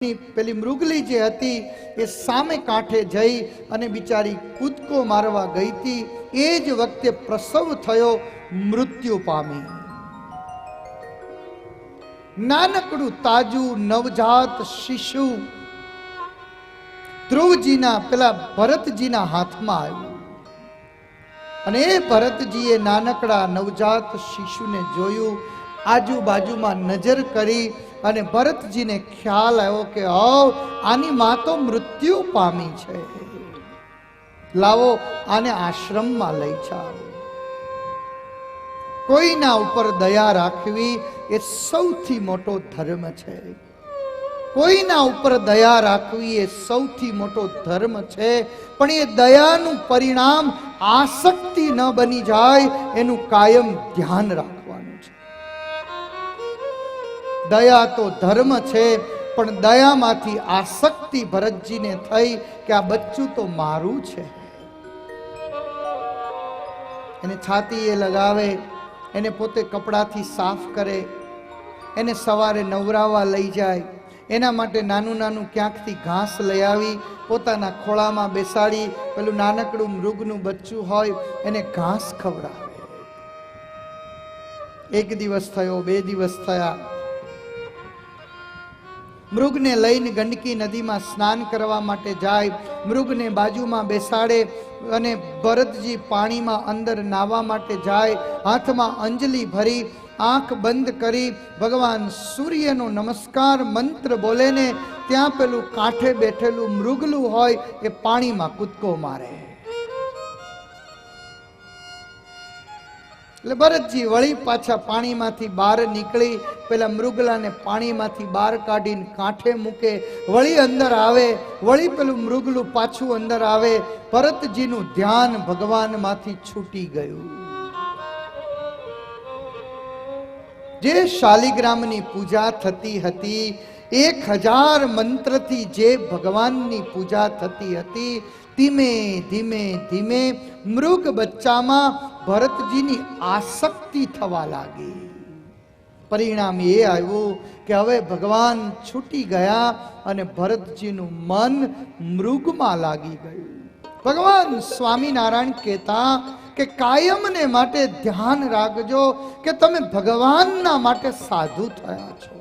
પેલી મૃગલી જે હતી એ સામે કાંઠે જઈ અને બિચારી કૂદકો મારવા ગઈ હતી. એ જ વખતે પ્રસવ થયો, મૃત્યુ પામી. નાનકડું તાજું નવજાત શિશુ ધ્રુવજીના પેલા ભરતજીના હાથમાં આવ્યું અને એ ભરતજીએ નાનકડા નવજાત શિશુને જોયું. આજુબાજુમાં નજર કરી અને ભરતજીને ખ્યાલ આવ્યો કે આની માં તો મૃત્યુ પામી છે, લાવો આને આશ્રમમાં લઈ જાઓ. કોઈના ઉપર દયા રાખવી એ સૌથી મોટો ધર્મ છે. કોઈના ઉપર દયા રાખવી એ સૌથી મોટો ધર્મ છે. પણ એ દયાનું પરિણામ આસક્તિ ન બની જાય એનું કાયમ ધ્યાન રાખવાનું છે. દયા તો ધર્મ છે, પણ દયામાંથી આસક્તિ ભરતજીને થઈ કે આ બચ્ચું તો મારું છે. એને છાતી એ લગાવે, એને પોતે કપડાથી સાફ કરે, એને સવારે નવરાવા લઈ જાય, એના માટે નાનું નાનું ક્યાંકથી ઘાસ લઈ આવી પોતાના ખોળામાં બેસાડી પેલું નાનકડું મૃગનું બચ્ચું હોય એને ઘાસ ખવડાવે. એક દિવસ થયો, 2 દિવસ થયા. મૃગને લઈને ગંડકી નદીમાં સ્નાન કરવા માટે જાય. મૃગને બાજુમાં બેસાડે અને ભરતજી પાણીમાં અંદર નાહવા માટે જાય. હાથમાં અંજલિ ભરી આંખ બંધ કરી ભગવાન સૂર્યનો નમસ્કાર મંત્ર બોલે ને ત્યાં પેલું કાંઠે બેઠેલું મૃગલું હોય એ પાણીમાં કૂદકો મારે. એટલે ભરતજી વળી પાછા પાણીમાંથી બહાર નીકળી પેલા મૃગલાને પાણીમાંથી બહાર કાઢીને કાંઠે મૂકે, વળી અંદર આવે, વળી પેલું મૃગલું પાછું અંદર આવે. ભરતજીનું ધ્યાન ભગવાનમાંથી છૂટી ગયું. જે શાલિગ્રામની પૂજા થતી હતી, 1000 મંત્રથી જે ભગવાનની પૂજા થતી હતી, ધીમે ધીમે ધીમે મૃગ બચ્ચામાં ભરતજીની આસક્તિ થવા લાગી. પરિણામ એ આવ્યું કે હવે ભગવાન છૂટી ગયા અને ભરતજીનું મન મૃગમાં લાગી ગયું. ભગવાન સ્વામિનારાયણ કહેતા કે કાયમને માટે ધ્યાન રાખજો કે તમે ભગવાનના માટે સાધુ થયા છો.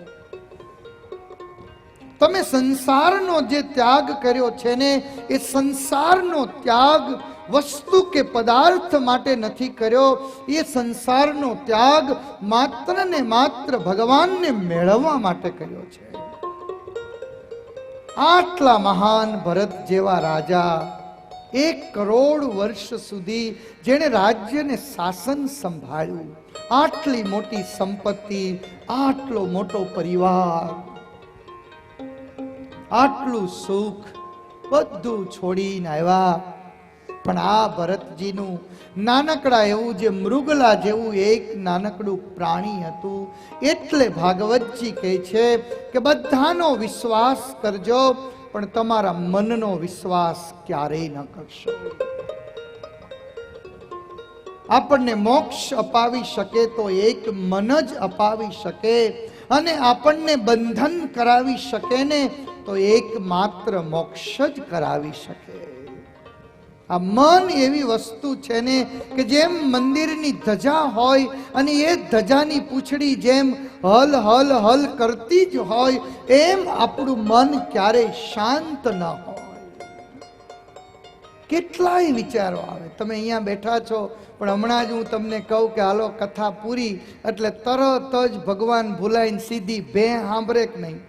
તમે સંસારનો જે ત્યાગ કર્યો છે ને, એ સંસારનો ત્યાગ વસ્તુ કે પદાર્થ માટે નથી કર્યો. એ સંસારનો ત્યાગ માત્ર ને માત્ર ભગવાનને મેળવવા માટે કર્યો છે. આટલા મહાન ભરત જેવા રાજા 1 કરોડ વર્ષ સુધી જેણે રાજ્યને શાસન સંભાળ્યું, આટલી મોટી સંપત્તિ, આટલો મોટો પરિવાર, આટલું સુખ બધું છોડીને આવ્યા. પણ આ ભરતજીનું નાનકડા એવું જે મૃગલા જેવું એક નાનકડું પ્રાણી હતું. એટલે ભાગવતજી કહે છે કે બધાનો વિશ્વાસ કરજો પણ તમારા મનનો વિશ્વાસ ક્યારેય ન કરશો. આપણને મોક્ષ અપાવી શકે તો એક મન જ અપાવી શકે, અને આપણને બંધન કરાવી શકે ને તો એક માત્ર મોક્ષ જ કરાવી શકે. આ મન એવી વસ્તુ છે ને કે જેમ મંદિરની ધજા હોય અને એ ધજાની પૂંછડી જેમ હલ હલ હલ કરતી જ હોય, એમ આપણું મન ક્યારેય શાંત ન હોય. કેટલાય વિચારો આવે. તમે અહીંયા બેઠા છો પણ હમણાં જ હું તમને કહું કે હાલો કથા પૂરી એટલે તરત જ ભગવાન ભૂલાઈને સીધી ભે સાંભળે કે નહીં.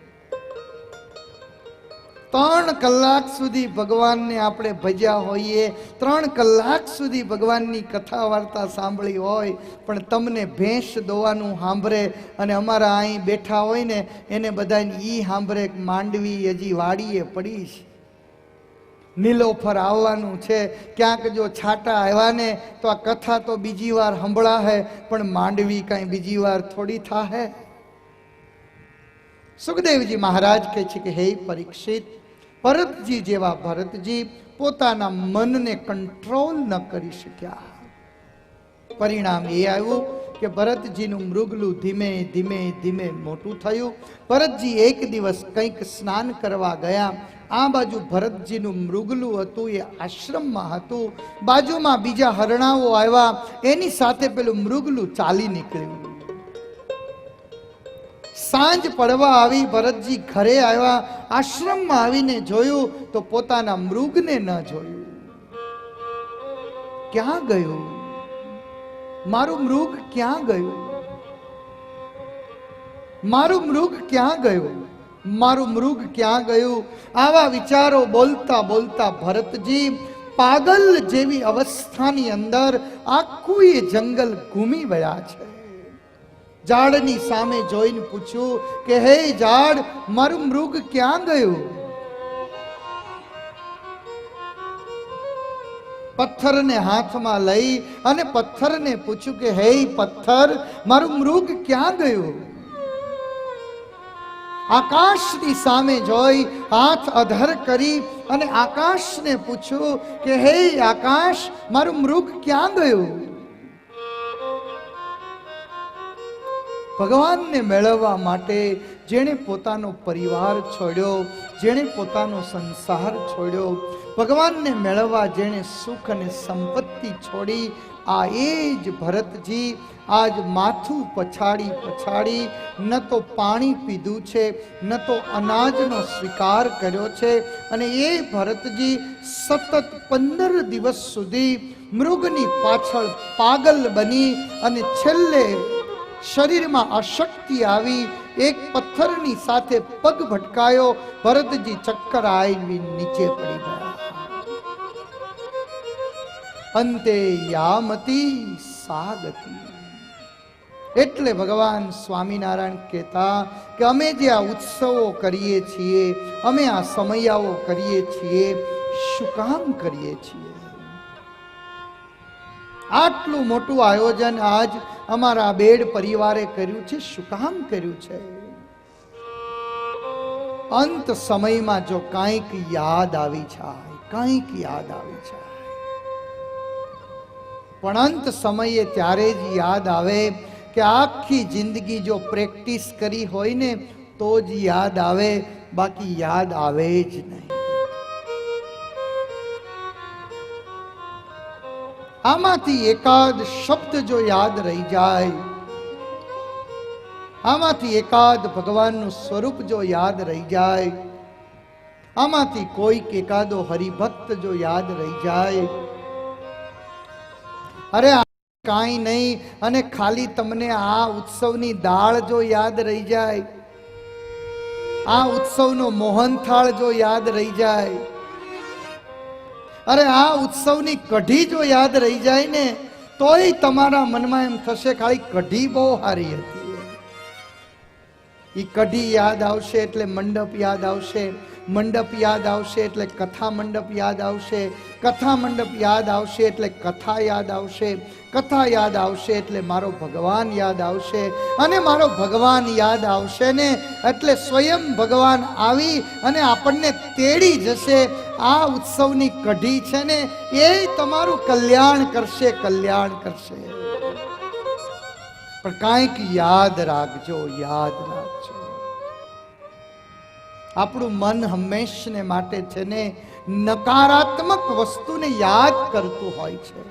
3 કલાક સુધી ભગવાનને આપણે ભજ્યા હોઈએ, 3 કલાક સુધી ભગવાનની કથા વાર્તા સાંભળી હોય, પણ તમને ભેંસ દોવાનું સાંભળે અને અમારા અહીં બેઠા હોય ને એને બધાને સાંભળે કે માંડવી હજી વાડીએ પડી છે, નીલોફર આવવાનું છે, ક્યાંક જો છાટા આવ્યા ને તો આ કથા તો બીજી વાર સંભળાશે, પણ માંડવી કાંઈ બીજી વાર થોડી થાહે. સુખદેવજી મહારાજ કહે છે કે હે પરીક્ષિત, ભરતજી જેવા ભરતજી પોતાના મનને કંટ્રોલ ન કરી શક્યા. પરિણામ એ આવ્યું કે ભરતજીનું મૃગલું ધીમે ધીમે ધીમે મોટું થયું. ભરતજી એક દિવસ કંઈક સ્નાન કરવા ગયા. આ બાજુ ભરતજીનું મૃગલું હતું એ આશ્રમમાં હતું. બાજુમાં બીજા હરણાઓ આવ્યા, એની સાથે પેલું મૃગલું ચાલી નીકળ્યું. સાંજ પડવા આવી, ભરતજી ઘરે આવ્યા. આશ્રમમાં આવીને જોયું તો પોતાના મૃગને ન જોયું. ક્યાં ગયું? મારું મૃગ ક્યાં ગયું? મારું મૃગ ક્યાં ગયું? મારું મૃગ ક્યાં ગયું? આવા વિચારો બોલતા બોલતા ભરતજી પાગલ જેવી અવસ્થાની અંદર આખું એ જંગલ ઘૂમી ગયા છે. ઝાડની સામે જોઈને પૂછ્યું કે હે ઝાડ, મારું મૃગ ક્યાં ગયું? પથ્થરને હાથમાં લઈ અને પથ્થરને પૂછ્યું કે હે પથ્થર, મારું મૃગ ક્યાં ગયું? આકાશની સામે જોઈ હાથ અધર કરી અને આકાશને પૂછ્યું કે હે આકાશ, મારું મૃગ ક્યાં ગયું? ભગવાનને મેળવવા માટે જેણે પોતાનો પરિવાર છોડ્યો, જેણે પોતાનો સંસાર છોડ્યો, ભગવાનને મેળવવા જેણે સુખ અને સંપત્તિ છોડી, આ એ જ ભરતજી આજ માથું પછાડી પછાડી ન તો પાણી પીધું છે, ન તો અનાજનો સ્વીકાર કર્યો છે. અને એ ભરતજી સતત 15 દિવસ સુધી મૃગની પાછળ પાગલ બની અને છેલ્લે શરીરમાં અશક્તિ આવી, એક પથ્થરની સાથે પગ ભટકાયો, ભરતજી ચક્કર આવી નીચે પડી ગયા. અંતે યામતી સાગતી. એટલે ભગવાન સ્વામિનારાયણ કહેતા કે અમે જે આ ઉત્સવો કરીએ છીએ, અમે આ સમયાઓ કરીએ છીએ, શું કામ કરીએ છીએ? આટલું મોટું આયોજન આજ અમારા બેડ પરિવારે કર્યું છે, શું કામ કર્યું છે? અંત સમયમાં જો કંઈક યાદ આવી જાય, કંઈક યાદ આવી જાય, પણ અંત સમયે ત્યારે જ યાદ આવે કે આખી જિંદગી જો પ્રેક્ટિસ કરી હોય ને તો જ યાદ આવે, બાકી યાદ આવે જ નહીં. આમાંથી એકાદ શબ્દ જો યાદ રહી જાય, આમાંથી એકાદ ભગવાનનું સ્વરૂપ જો યાદ રહી જાય, આમાંથી કોઈક એકાદો હરિભક્ત જો યાદ રહી જાય, અરે કાંઈ નહીં, અને ખાલી તમને આ ઉત્સવની દાળ જો યાદ રહી જાય, આ ઉત્સવનો મોહનથાળ જો યાદ રહી જાય, અરે આ ઉત્સવની કઢી જો યાદ રહી જાય ને, તોય તમારા મનમાં એમ થશે ખાલી કઢી બહુ સારી હતી. એ કઢી યાદ આવશે એટલે મંડપ યાદ આવશે, મંડપ યાદ આવશે એટલે કથા મંડપ યાદ આવશે, કથા મંડપ યાદ આવશે એટલે કથા યાદ આવશે, કથા યાદ આવશે એટલે મારો ભગવાન યાદ આવશે, અને મારો ભગવાન યાદ આવશે ને એટલે સ્વયં ભગવાન આવી અને આપણને તેડી જશે. આ ઉત્સવની કઢી છે ને એ તમારું કલ્યાણ કરશે, કલ્યાણ કરશે. પણ કાંઈક યાદ રાખજો, યાદ રાખજો. આપણું મન હંમેશને માટે છે ને નકારાત્મક વસ્તુને યાદ કરતું હોય છે.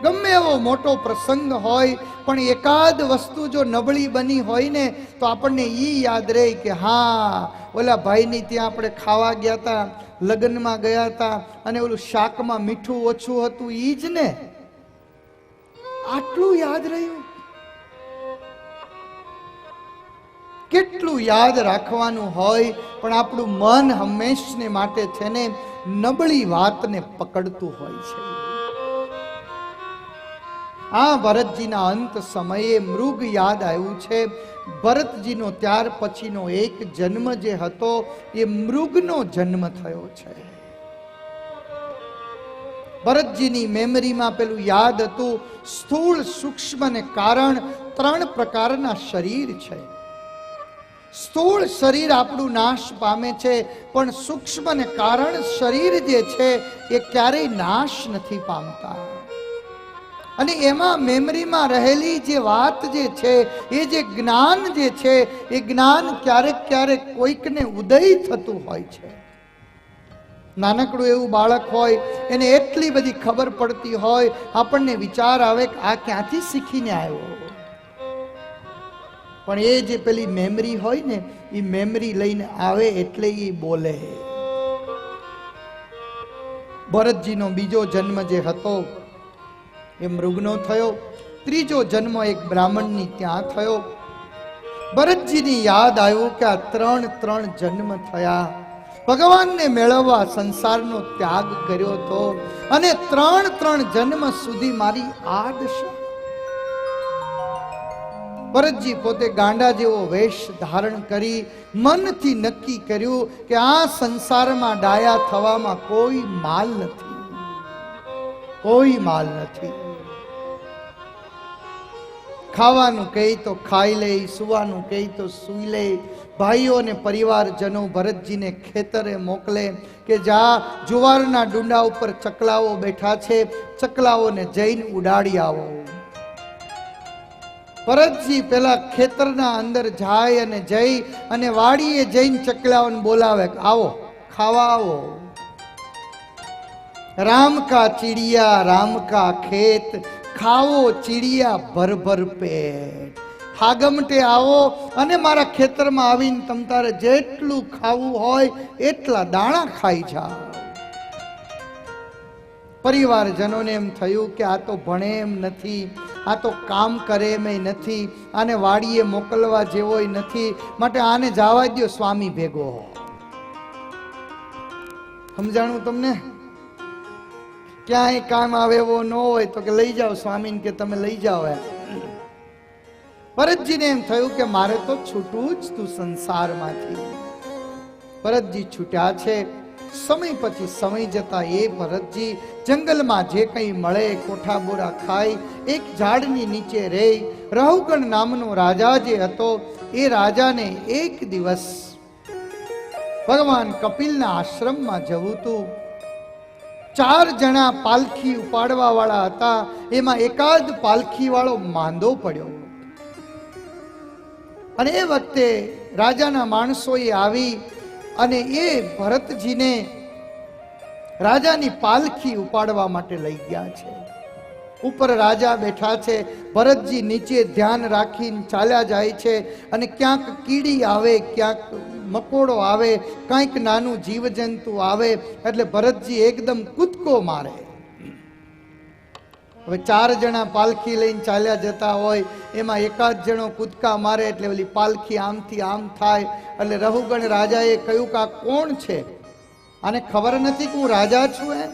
ગમે એવો મોટો પ્રસંગ હોય પણ એકાદ વસ્તુ જો નબળી બની હોય ને તો આપણને ઈ યાદ રહે કે હા, ઓલા ભાઈની ત્યાં આપણે ખાવા ગયા હતા, લગ્નમાં ગયા હતા, અને ઓલું શાકમાં મીઠું ઓછું હતું, ઈ જ ને. આટલું યાદ રહ્યું. કેટલું યાદ રાખવાનું હોય, પણ આપણું મન હંમેશને માટે છે ને નબળી વાતને પકડતું હોય છે. આ ભરતજીના અંત સમયે મૃગ યાદ આવ્યું છે. ભરતજીનો ત્યાર પછીનો એક જન્મ જે હતો એ મૃગનો જન્મ થયો છે. ભરતજીની મેમરીમાં પેલું યાદ હતું, સ્થૂળ, સૂક્ષ્મ અને કારણ 3 પ્રકારના શરીર છે. સ્થૂળ શરીર આપણું નાશ પામે છે, પણ સૂક્ષ્મ અને કારણ શરીર જે છે એ ક્યારેય નાશ નથી પામતા. અને એમાં મેમરીમાં રહેલી જે વાત જે છે, એ જે જ્ઞાન જે છે, એ જ્ઞાન ક્યારેક ક્યારેક કોઈકને ઉદય થતું હોય છે. નાનકડું એવું બાળક હોય, એને એટલી બધી ખબર પડતી હોય, આપણને વિચાર આવે કે આ ક્યાંથી શીખીને આવ્યો. પણ એ જે પેલી મેમરી હોય ને, એ મેમરી લઈને આવે એટલે એ બોલે. ભરતજીનો બીજો જન્મ જે હતો એ મૃગનો થયો. ત્રીજો જન્મ એક બ્રાહ્મણની ત્યાં થયો. ભરતજીની યાદ આવ્યું કે આ ત્રણ જન્મ થયા, ભગવાનને મેળવવા સંસારનો ત્યાગ કર્યો હતો, અને ત્રણ જન્મ સુધી મારી આ દશા. ભરતજી પોતે ગાંડા જેવો વેશ ધારણ કરી મનથી નક્કી કર્યું કે આ સંસારમાં ડાયા થવામાં કોઈ માલ નથી, કોઈ માલ નથી. ખાવાનું કહે તો ખાઈ લે, સુવાનું કહે તો સૂઈ લે. ભાઈઓ અને પરિવારજનો ભરતજીને ખેતરે મોકલે કે જા, જુવારના ડુંડા ઉપર ચકલાઓ બેઠા છે, ચકલાઓને જઈને ઉડાડી આવો. ભરતજી પેલા ખેતરના અંદર જાય અને જઈ અને વાડીએ જઈને ચકલાઓને બોલાવે, આવો ખાવા આવો. રામ કા ચીડિયા રામ કા ખેત, ખાવો ચીડિયા ભર ભર પેટ. હાગમટે આવો અને મારા ખેતરમાં આવીને તમ તારે જેટલું ખાવું હોય એટલા દાણા ખાઈ જાઓ. પરિવારજનોને એમ થયું કે આ તો ભણે એમ નથી, આ તો કામ કરે એમ નથી, આને વાડીએ મોકલવા જેવો નથી, માટે આને જવા દો સ્વામી ભેગો. સમજાણું તમને? ક્યાંય કામ આવે એવો ન હોય તો કે લઈ જાઓ સ્વામીને, કે તમે લઈ જાઓ. ભરતજીને એમ થયું કે મારે તો છૂટવું જ તું સંસારમાંથી. ભરતજી છૂટ્યા છે. સમય પછી સમય જતા એ ભરતજી જંગલમાં જે કંઈ મળે કોઠા બોરા ખાઈ, એક ઝાડની નીચે રહી. રહુગણ નામનો રાજા જે હતો, એ રાજાને એક દિવસ ભગવાન કપિલના આશ્રમમાં જવું હતું. 4 જણા પાલખી ઉપાડવા વાળા હતા, એમાં એકાદ પાલખી વાળો માંદો પડ્યો. અને એ વખતે રાજાના માણસોએ આવી અને એ ભરતજીને રાજાની પાલખી ઉપાડવા માટે લઈ ગયા છે. ઉપર રાજા બેઠા છે, ભરતજી નીચે ધ્યાન રાખીને ચાલ્યા જાય છે. અને ક્યાંક કીડી આવે, ક્યાંક મકોડો આવે, કંઈક નાનું જીવજંતુ આવે એટલે ભરતજી એકદમ કૂદકો મારે. હવે 4 જણા પાલખી લઈને ચાલ્યા જતા હોય, એમાં એકાદ જણો કૂદકા મારે એટલે ઓલી પાલખી આમથી આમ થાય. એટલે રહુગણ રાજાએ કહ્યું કે આ કોણ છે? આને ખબર નથી કે હું રાજા છું એમ?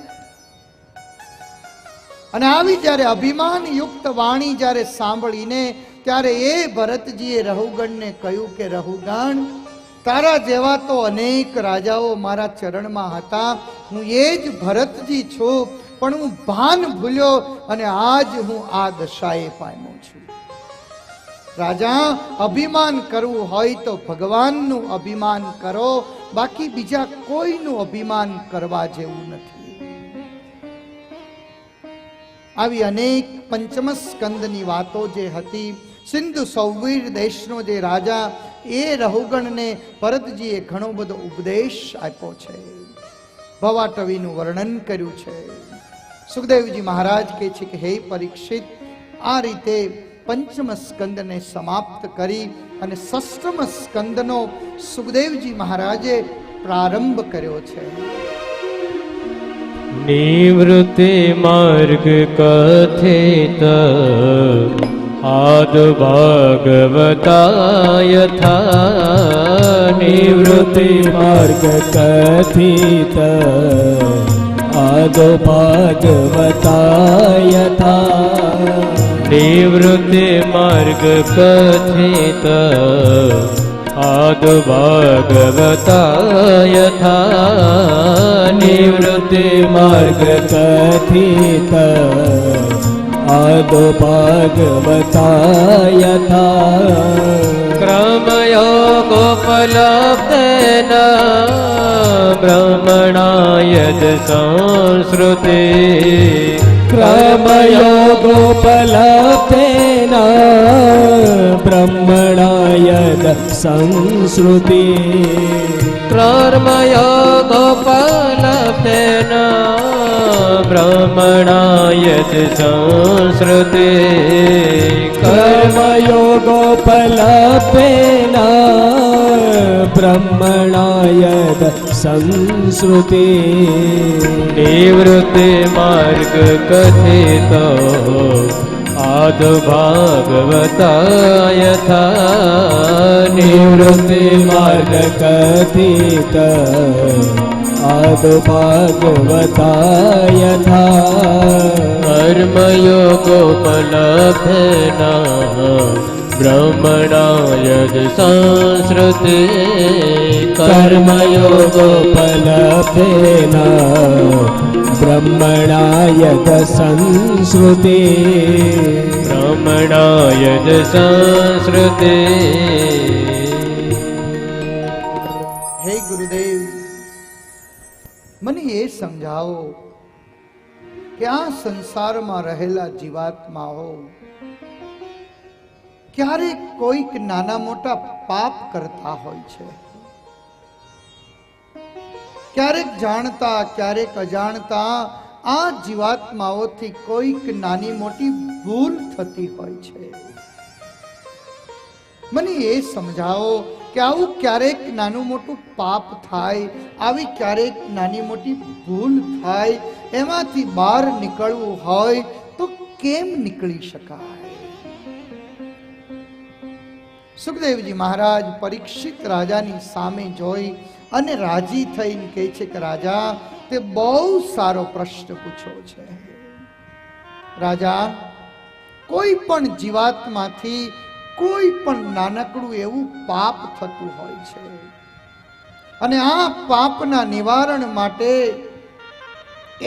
અને આવી જ્યારે અભિમાન યુક્ત વાણી જ્યારે સાંભળીને, ત્યારે એ ભરતજીએ રહુગણને કહ્યું કે રહુગણ, તારા જેવા તો અનેક રાજાઓ મારા ચરણમાં હતા, હું એ જ ભરતજી છું, પણ હું ભાન ભૂલ્યો અને આજ હું આ દશાએ પામ્યો છું. રાજા, અભિમાન કરવું હોય તો ભગવાનનું અભિમાન કરો, બાકી બીજા કોઈનું અભિમાન કરવા જેવું નથી. આવી અનેક પંચમ સ્કંદની વાતો જે હતી, સિંધુ સૌવીર દેશનો જે રાજા, એ રહુગણને ભરતજીએ ઘણો બધો ઉપદેશ આપ્યો છે. ભવાટવીનું વર્ણન કર્યું છે. સુખદેવજી મહારાજ કહે છે કે હે પરીક્ષિત, આ રીતે પંચમ સ્કંદને સમાપ્ત કરી અને ષષ્ઠમ સ્કંદનો સુખદેવજી મહારાજે પ્રારંભ કર્યો છે. નિવૃત્તિ માર્ગ કથિત આદ ભાગવતા યથા. નિવૃત્તિ માર્ગ કથિત આદો ભાગવતા યથા. નિવૃત્તિ માર્ગ કથિત આદો ભાગવતા યથા. નિવૃત્તિ માર્ગ કથિત આદો ભાગવતા યથા. ક્રમયોગોપલબ્ધેન બ્રહ્મણા યદ સંસ્કૃતે. ક્રમયોગોપલબ્ધેન બ્રહ્મણા યદ સંસ્કૃતિ કર્મયોગોપલબ્ધેન બ્રહ્મણા યદ સંસ્કૃતિ કર્મયોગોપલબ્ધેન બ્રહ્મણા યદ સંસ્કૃતિ નિવૃત્તિ માર્ગ કથિતો આદો ભાગવતા યથા નિવૃત્તિ માર્ગ કથિત આદો ભાગવતા યથા કર્મયોગોપલબ્ધેન બ્રહ્મણા યદ સંસ્કૃતિ કર્મયોગોપલબ્ધેન બ્રહ્મણા યદ સંસ્કૃતિ બ્રહ્મણા યદ સંસ્કૃતિ. હે ગુરુદેવ, મને એ સમજાવો કે આ સંસારમાં રહેલા જીવાત્માઓ ક્યારેક કોઈક નાના મોટા પાપ કરતા હોય છે, ક્યારેક જાણતા ક્યારેક અજાણતા આ જીવાત્માઓથી કોઈક નાની મોટી ભૂલ થતી હોય છે. મને એ સમજાવો કે આવું ક્યારેક નાનું મોટું પાપ થાય, આવી ક્યારેક નાની મોટી ભૂલ થાય, એમાંથી બહાર નીકળવું હોય તો કેમ નીકળી શકાય? સુખદેવજી મહારાજ પરીક્ષિત રાજાની સામે જોઈ અને રાજી થઈને કહે છે કે રાજા, તે બહુ સારો પ્રશ્ન પૂછ્યો છે. રાજા, કોઈ પણ જીવાત્માથી કોઈ પણ નાનકડું એવું પાપ થતું હોય છે, અને આ પાપના નિવારણ માટે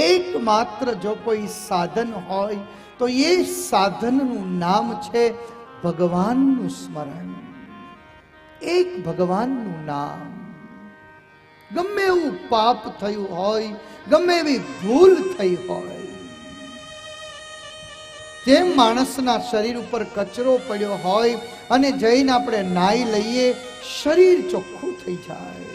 એકમાત્ર જો કોઈ સાધન હોય તો એ સાધનનું નામ છે ભગવાનનું સ્મરણ. એક ભગવાનનું નામ. ગમે એવું પાપ થયું હોય, ગમે એવી ભૂલ થઈ હોય, જેમ માણસના શરીર ઉપર કચરો પડ્યો હોય અને જઈને આપણે નાઈ લઈએ, શરીર ચોખ્ખું થઈ જાય.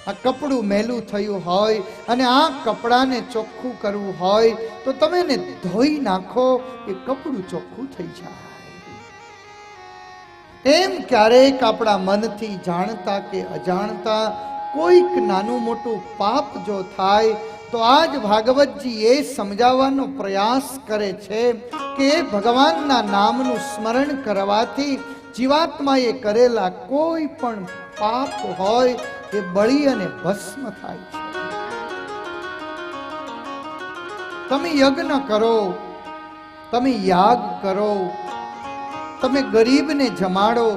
આ કપડું મેલું થયું હોય અને આ કપડાને ચોખ્ખું કરવું હોય તો તમે એને ધોઈ નાખો, એ કપડું ચોખ્ખું થઈ જાય. એમ ક્યારેક આપણા મનથી જાણતા કે અજાણતા કોઈક નાનું મોટું પાપ જો થાય તો આજ ભાગવતજી એ સમજાવવાનો પ્રયાસ કરે છે કે ભગવાનના નામનું સ્મરણ કરવાથી જીવાત્માએ કરેલા કોઈ પણ પાપ હોય એ બળી અને ભસ્મ થાય છે. તમે યજ્ઞ કરો, તમે યાગ કરો, તમે ગરીબને જમાડો,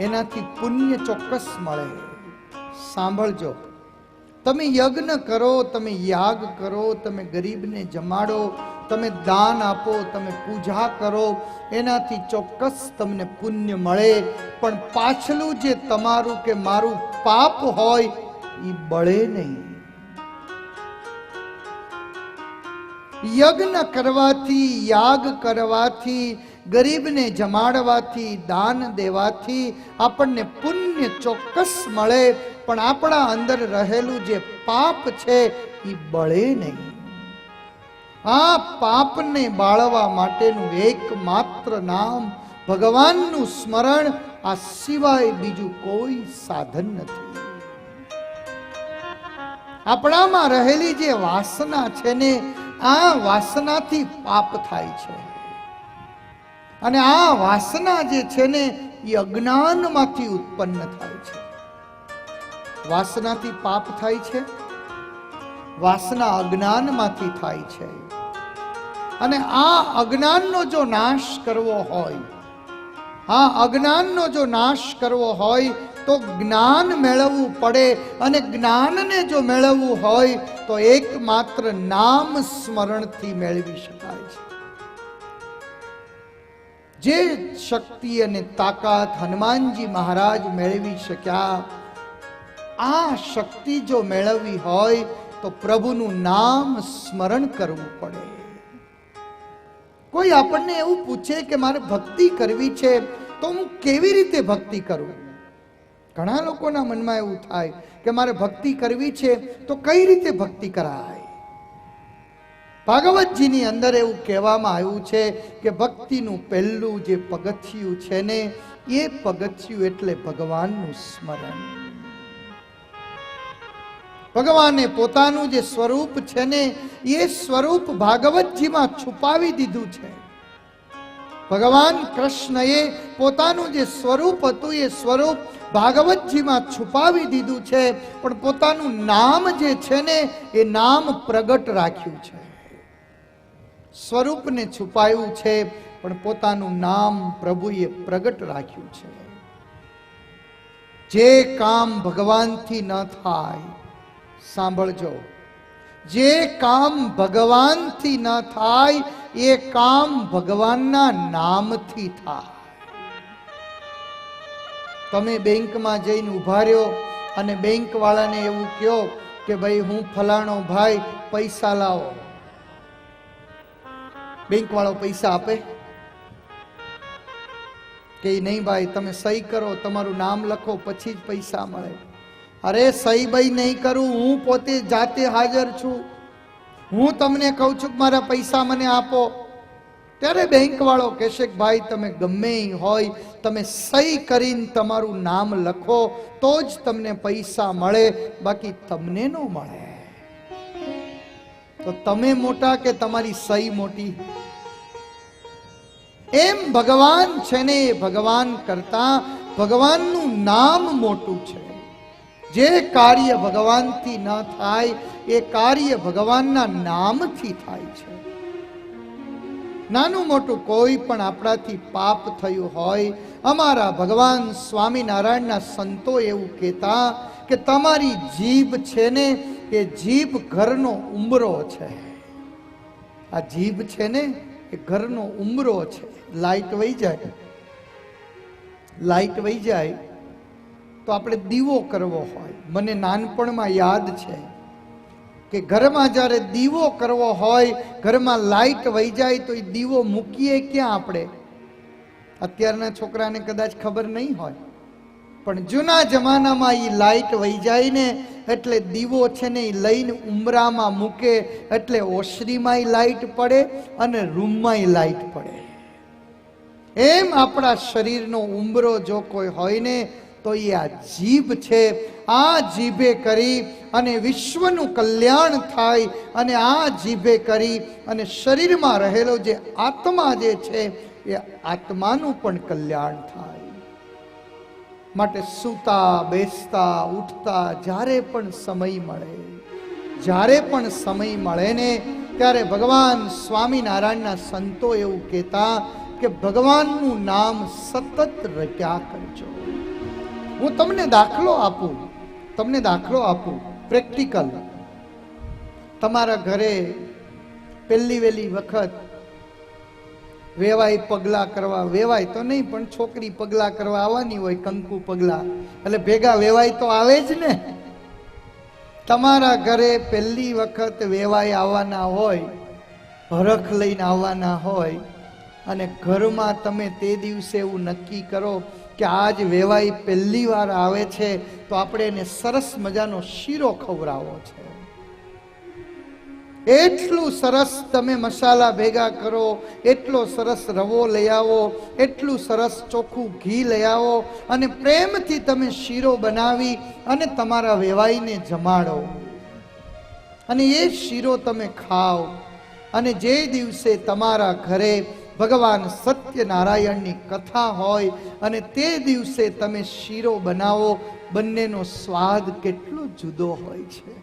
એનાથી પુણ્ય ચોક્કસ મળે. સાંભળજો, તમે યજ્ઞ કરો, તમે યાગ કરો, તમે ગરીબને જમાડો, તમે દાન આપો, તમે પૂજા કરો, એનાથી ચોક્કસ તમને પુણ્ય મળે. પણ પાછલું જે તમારું કે મારું પાપ હોય એ બળે નહીં. યજ્ઞ કરવાથી, યાગ કરવાથી, ગરીબને જમાડવાથી, દાન દેવાથી આપણને પુણ્ય ચોક્કસ મળે, પણ આપણા અંદર રહેલું જે પાપ છે એ બળે નહીં. આ પાપને બાળવા માટેનું એકમાત્ર નામ ભગવાનનું સ્મરણ, આ સિવાય બીજું કોઈ સાધન નથી. આપણામાં રહેલી જે વાસના છે ને, આ વાસનાથી પાપ થાય છે. અને આ વાસના જે છે ને એ અજ્ઞાનમાંથી ઉત્પન્ન થાય છે. વાસનાથી પાપ થાય છે, વાસના અજ્ઞાનમાંથી થાય છે. અને આ અજ્ઞાનનો જો નાશ કરવો હોય, આ અજ્ઞાનનો જો નાશ કરવો હોય તો જ્ઞાન મેળવવું પડે. અને જ્ઞાનને જો મેળવવું હોય તો એકમાત્ર નામ સ્મરણથી મેળવી શકાય છે. જે શક્તિ અને તાકાત હનુમાનજી મહારાજ મેળવી શક્યા, આ શક્તિ જો મેળવવી હોય તો પ્રભુનું નામ સ્મરણ કરવું પડે. કોઈ આપણને એવું પૂછે કે મારે ભક્તિ કરવી છે તો હું કેવી રીતે ભક્તિ કરું? ઘણા લોકોના મનમાં એવું થાય કે મારે ભક્તિ કરવી છે તો કઈ રીતે ભક્તિ કરાય? ભાગવતજીની અંદર એવું કહેવામાં આવ્યું છે કે ભક્તિનું પહેલું જે પગથિયું છે ને એ પગથિયું એટલે ભગવાનનું સ્મરણ. ભગવાને પોતાનું જે સ્વરૂપ છે ને એ સ્વરૂપ ભાગવતજીમાં છુપાવી દીધું છે. ભગવાન કૃષ્ણએ પોતાનું જે સ્વરૂપ હતું એ સ્વરૂપ ભાગવતજીમાં છુપાવી દીધું છે, પણ પોતાનું નામ જે છે ને એ નામ પ્રગટ રાખ્યું છે. સ્વરૂપને છુપાયું છે પણ પોતાનું નામ પ્રભુએ પ્રગટ રાખ્યું છે. જે કામ ભગવાનથી ન થાય, સાંભળજો, જે કામ ભગવાનથી ન થાય એ કામ ભગવાનના નામથી થાય. તમે બેંકમાં જઈને ઉભા રહ્યો અને બેંક વાળાને એવું કહો કે ભાઈ હું ફલાણો ભાઈ પૈસા લાવો. બેંક વાળો પૈસા આપે કે નહીં? ભાઈ તમે સહી કરો, તમારું નામ લખો, પછી જ પૈસા મળે. અરે સહી ભાઈ નહીં કરું, હું પોતે જાતે હાજર છું, હું તમને કહું છું કે મારા પૈસા મને આપો. ત્યારે બેંક વાળો કહેશે કે ભાઈ તમે ગમે હોય તમે સહી કરીને તમારું નામ લખો તો જ તમને પૈસા મળે, બાકી તમને ન મળે. તો તમે મોટા કે તમારી સહી મોટી? એમ ભગવાન છે ને એ ભગવાન કરતા ભગવાનનું નામ મોટું છે. જે કાર્ય ભગવાનથી ન થાય એ કાર્ય ભગવાનના નામથી થાય છે. નાનું મોટું કોઈ પણ આપણાથી પાપ થયું હોય, અમારા ભગવાન સ્વામિનારાયણના સંતો એવું કહેતા કે તમારી જીભ છે ને એ જીભ ઘરનો ઉંબરો છે. આ જીભ છે ને એ ઘરનો ઉંબરો છે. લાઈટ વહી જાય, લાઈટ વહી જાય તો આપણે દીવો કરવો હોય. મને નાનપણમાં યાદ છે કે ઘરમાં જ્યારે દીવો કરવો હોય, ઘરમાં લાઈટ વહી જાય તો એ દીવો મૂકીએ ક્યાં આપણે? અત્યારના છોકરાને કદાચ ખબર નહીં હોય, પણ જૂના જમાનામાં એ લાઈટ વહી જાય ને એટલે દીવો છે ને એ લઈને ઉંબરામાં મૂકે, એટલે ઓસરીમાં લાઈટ પડે અને રૂમમાં લાઈટ પડે. એમ આપણા શરીરનો ઉંબરો જો કોઈ હોય ને તો એ આ જીભ છે. આ જીભે કરી અને વિશ્વનું કલ્યાણ થાય, અને આ જીભે કરી અને શરીરમાં રહેલો જે આત્મા જે છે એ આત્માનું પણ કલ્યાણ થાય. માટે સૂતા બેસતા ઉઠતા જ્યારે પણ સમય મળે, જ્યારે પણ સમય મળે ને ત્યારે ભગવાન સ્વામિનારાયણના સંતો એવું કહેતા કે ભગવાનનું નામ સતત રટ્યા કરજો. હું તમને દાખલો આપું, પ્રેક્ટિકલ. તમારા ઘરે પહેલી વહેલી વખત વેવાય પગલા કરવા, વેવાય તો નહીં પણ છોકરી પગલા કરવા આવવાની હોય, કંકુ પગલા, એટલે ભેગા વેવાય તો આવે જ ને. તમારા ઘરે પહેલી વખત વેવાય આવવાના હોય, હરખ લઈને આવવાના હોય, અને ઘરમાં તમે તે દિવસે એવું નક્કી કરો કે આજ વેવાઈ પહેલી વાર આવે છે તો આપણે એને સરસ મજાનો શીરો ખવડાવવો છે. એટલું સરસ તમે મસાલા ભેગા કરો, એટલો સરસ રવો લઈ આવો, એટલું સરસ ચોખ્ખું ઘી લઈ આવો, અને પ્રેમથી તમે શીરો બનાવી અને તમારા વેવાઈને જમાડો, અને એ શીરો તમે ખાઓ. અને જે દિવસે તમારા ઘરે ભગવાન સત્યનારાયણની કથા હોય અને તે દિવસે તમે શીરો બનાવો, બંનેનો સ્વાદ કેટલો જુદો હોય છે.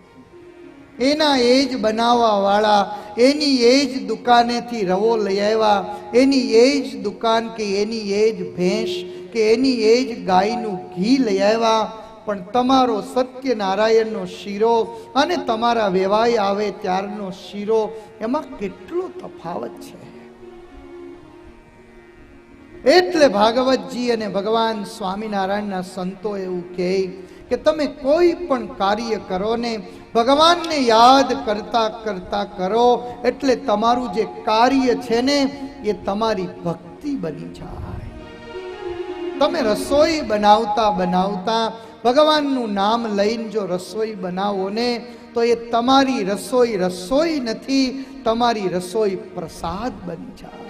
એના એ જ બનાવવા વાળા, એની એ જ દુકાનેથી રવો લઈ આવ્યા, એની એ જ દુકાન કે એની એ જ ભેંસ કે એની એ જ ગાયનું ઘી લઈ આવ્યા, પણ તમારો સત્યનારાયણનો શીરો અને તમારા વેવાઈ આવે ત્યારનો શીરો, એમાં કેટલો તફાવત છે. એટલે ભાગવતજી અને ભગવાન સ્વામિનારાયણના સંતો એવું કહે કે તમે કોઈ પણ કાર્ય કરો ને ભગવાનને યાદ કરતા કરતા કરો એટલે તમારું જે કાર્ય છે ને એ તમારી ભક્તિ બની જાય. તમે રસોઈ બનાવતા બનાવતા ભગવાનનું નામ લઈને જો રસોઈ બનાવો ને તો એ તમારી રસોઈ રસોઈ નથી, તમારી રસોઈ પ્રસાદ બની જાય.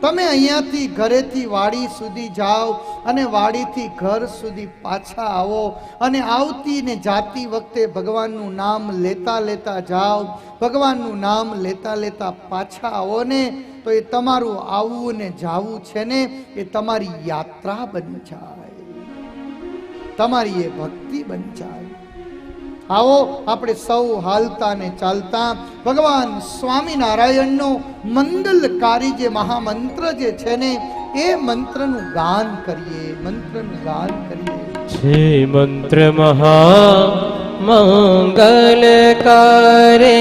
તમે અહીંયાથી ઘરેથી વાડી સુધી જાઓ અને વાડીથી ઘર સુધી પાછા આવો અને આવતી ને જાતી વખતે ભગવાનનું નામ લેતા લેતા જાઓ, ભગવાનનું નામ લેતા લેતા પાછા આવો ને તો એ તમારું આવવું ને જાવું છે ને એ તમારી યાત્રા બની જાય, તમારી એ ભક્તિ બની જાય. આવો આપણે સૌ હાલતા ને ચાલતા ભગવાન સ્વામિનારાયણનો મંગલકારી જે મહામંત્ર જે છે ને એ મંત્રનું ગાન કરીએ, મંત્રનું ગાન કરીએ. છે મંત્ર મહા મંગલકારે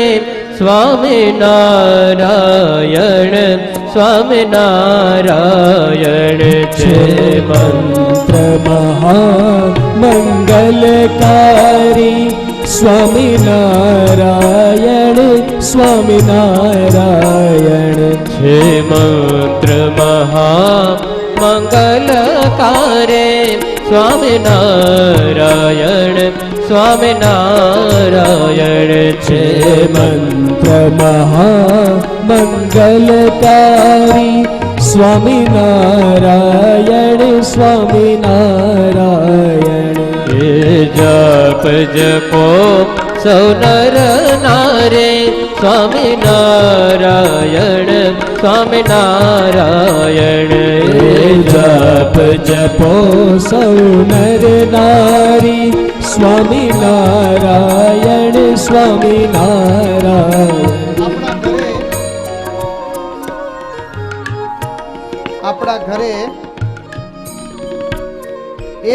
સ્વામિનારાયણ સ્વામિનારાયણ છે મંત્ર મહા મંગલકારી સ્વામિનારાયણ સ્વામિનારાયણ છે મંત્ર મહા મંગલકારે સ્વામિનારાયણ સ્વામિનારાયણ છે મંત્ર મહા મંગલકારી સ્વામિનારાયણ સ્વામિનારાયણ એ જપ જપો સૌ નર નારે સ્વામિનારાયણ સ્વામિનારાયણ જપ જપો સૌ નર નારી સ્વામિનારાયણ સ્વામિનારાયણ. આપણા ઘરે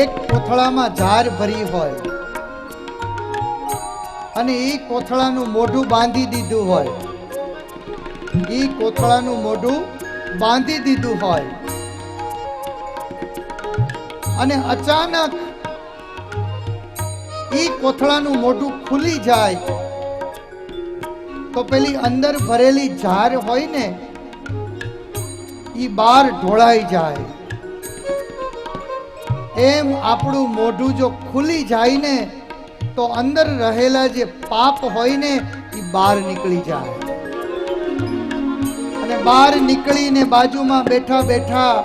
એક કોથળામાં ઝાર ભરી હોય અને એ કોથળાનું મોઢું બાંધી દીધું હોય, એ કોથળાનું મોઢું બાંધી દીધું હોય અને અચાનક એ કોથળાનું મોઢું ખુલી જાય તો પેલી અંદર ભરેલી ઝાર હોય ને ઈ બહાર ઢોળાઈ જાય. એમ આપણું મોઢું જો ખુલી જાય ને તો અંદર રહેલા જે પાપ હોય ને એ બહાર નીકળી જાય અને બહાર નીકળીને બાજુમાં બેઠા બેઠા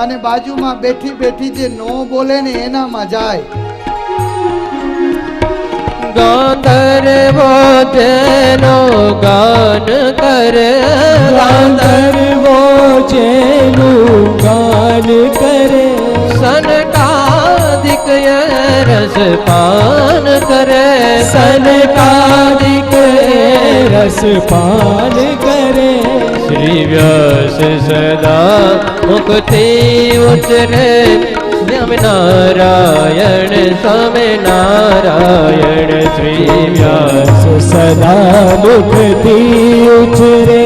અને બાજુમાં બેઠી બેઠી જે નો બોલે ને એનામાં જાય. ગાંધર્વો જેનો ગાન કરે, ગાંધર્વો જેનું ગાન કરે, સનકાદિક રસપાન કરે, સનકાદિક રસપાન કરે. શ્રી વ્યાસ સદા મુક્તિ ઉચરે સ્વામિનારાયણ સ્વામિનારાયણ શ્રી વ્યાસ સદા મુક્તિ ઉચરે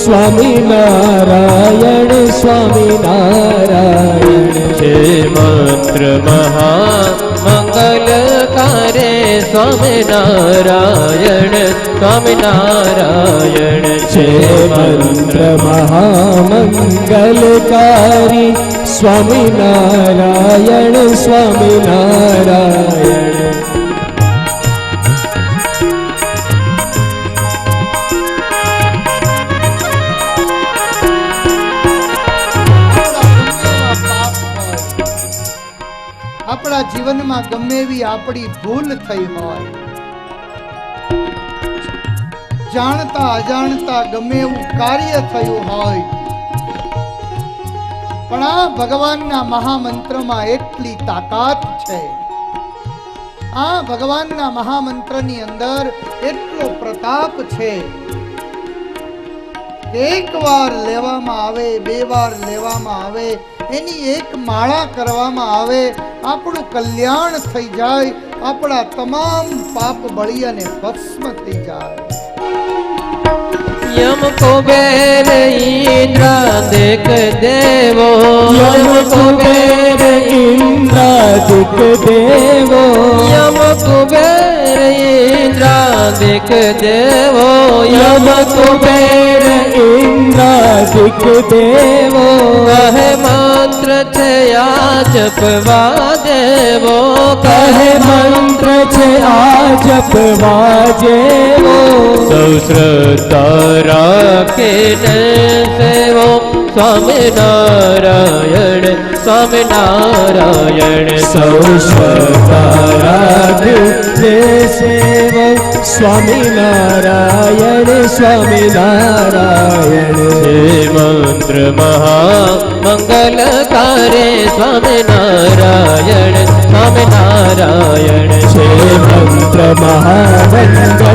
સ્વામિનારાયણ સ્વામિનારાયણ. છે મંત્ર મહા મંગલકારે સ્વામિનારાયણ સ્વામિનારાયણ છે મંત્ર મહામંગલકારી સ્વામિનારાયણ સ્વામિનારાયણ. આપણા જીવનમાં ગમે એવી આપણી ભૂલ થઈ હોય, જાણતા અજાણતા ગમે એવું કાર્ય થયું હોય, પણ આ ભગવાનના મહામંત્રમાં એટલી તાકાત છે, આ ભગવાનના મહામંત્રની અંદર એટલો પ્રતાપ છે કે એક વાર લેવામાં આવે, બે વાર લેવામાં આવે, એની એક માળા કરવામાં આવે, આપણું કલ્યાણ થઈ જાય, આપણા તમામ પાપ બળી અને ભસ્મ થઈ જાય. यम कुबेर इंद्रादिक देवो यम कुबेर इंद्रादिक देवो यम कुबेर इंद्रादिक देवो यम कुबेर इंद्रादिक देवो कहे मंत्र थे जपवा देवो कहे मंत्र छे आ जपवा जेवो श्रद्धा राखे सेवो स्वामी नारायण स्वामी नारायण श्रद्धा राखे सेवो स्वामी नारायण स्वामी नारायण हे मंत्र महामंगलकारे स्वामी नारायण स्वामी नारायण हे मंत्र महामंगलकारी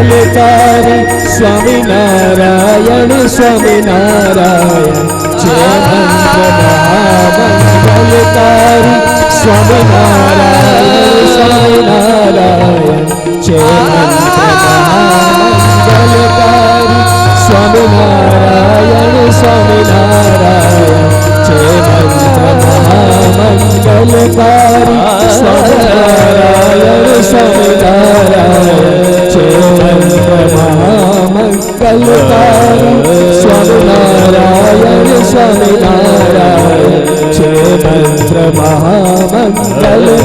स्वामी नारायण स्वामी नारायण हे मंत्र महामंगलकारी स्वामी नारायण स्वामी नारायण हे मंत्र महामंगलकारी स्वामी नारायण स्वामी नारायण हे मंत्र महामंगलकारी स्वामी नारायण स्वामी नारायण हे मंत्र महामंगलकारी स्वामी नारायण स्वामी नारायण हे मंत्र महामंगलकारी स्वामी नारायण स्वामी नारायण हे मंत्र महामंगलकारी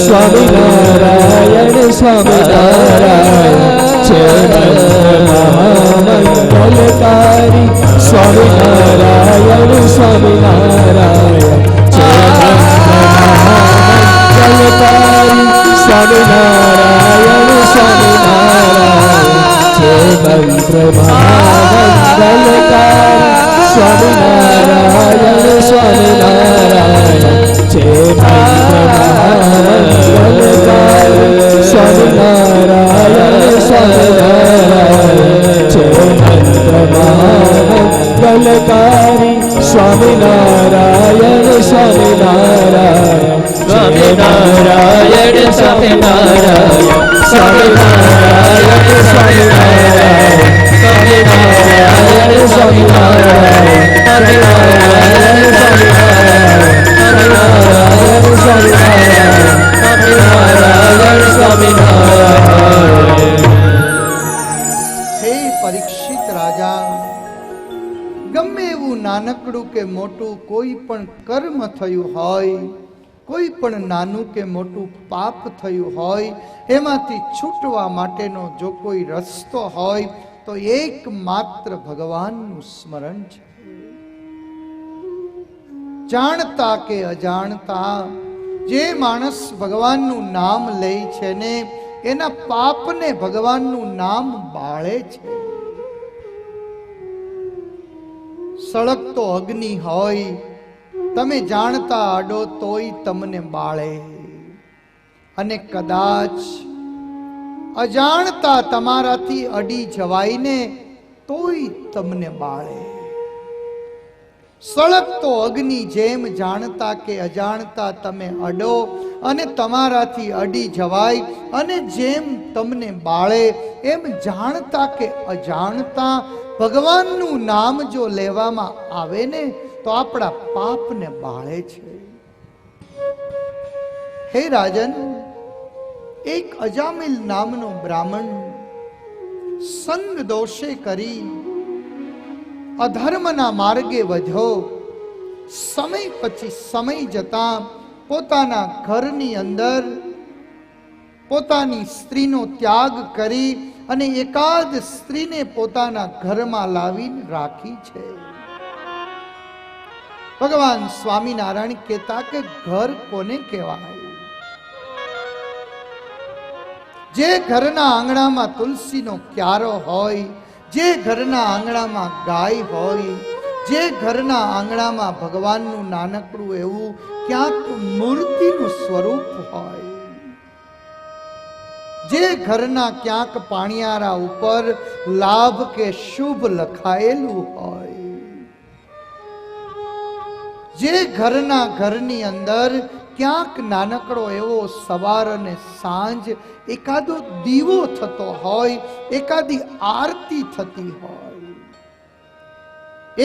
स्वामी नारायण स्वामी नारायण हे मंत्र महामंगलकारी स्वामी नारायण स्वामी नारायण हे मंत्र महामंगलकारी स्वामी नारायण स्वामी नारायण हे मंत्र महामंगलकारी स्वामी नारायण स्वामी नारायण हे मंत्र महामंगलकारी स्वामी नारायण स्वामी नारायण स्वामी नारायण स्वामी नारायण स्वामी नारायण स्वामी नारायण स्वामी नारायण स्वामी नारायण स्वामी नारायण स्वामी नारायण स्वामी नारायण स्वामी नारायण स्वामी नारायण હે પરીક્ષિત રાજા, ગમે એવું નાનકડું કે મોટું કોઈ પણ કર્મ થયું હોય, કોઈ પણ નાનું કે મોટું પાપ થયું હોય, એમાંથી છૂટવા માટેનો જો કોઈ રસ્તો હોય તો એકમાત્ર ભગવાનનું સ્મરણ છે. જાણતા કે અજાણતા જે માણસ ભગવાનનું નામ લે છે ને એના પાપને ભગવાનનું નામ બાળે છે. સળગતો અગ્નિ હોય, તમે જાણતા અડો તોય તમને બાળે, અને કદાચ અજાણતા તમારાથી અડી જવાય ને તોય તમને બાળે. સળગતો અગ્નિ જેમ જાણતા કે અજાણતા તમે અડો અને તમારાથી અડી જવાય, અને જેમ તમને બાળે એમ જાણતા કે અજાણતા ભગવાનનું નામ જો લેવામાં આવે ને તો આપણા પાપને બાળે છે. હે રાજન, એક અજામિલ નામનો બ્રાહ્મણ સંગ દોષે કરી અધર્મના માર્ગે વધ્યો. સમય પછી સમય જતા પોતાના ઘરની અંદર પોતાની સ્ત્રીનો ત્યાગ કરી અને એકાદ સ્ત્રીને પોતાના ઘરમાં લાવીને રાખી છે. ભગવાન સ્વામિનારાયણ કહેતા કે ઘર કોને કહેવાય? જે ઘરના આંગણામાં તુલસીનો ક્યારો હોય, જે ઘરના આંગણામાં ગાય હોય, જે ઘરના આંગણામાં ભગવાનનું નાનકડું એવું ક્યાંક મૂર્તિનું સ્વરૂપ હોય, જે ઘરના ક્યાંક પાણિયારા ઉપર લાભ કે શુભ લખાયેલું હોય, જે ઘરની અંદર ક્યાંક નાનકડો એવો સવાર અને સાંજ એકાદો દીવો થતો હોય, એકાદી આરતી થતી હોય,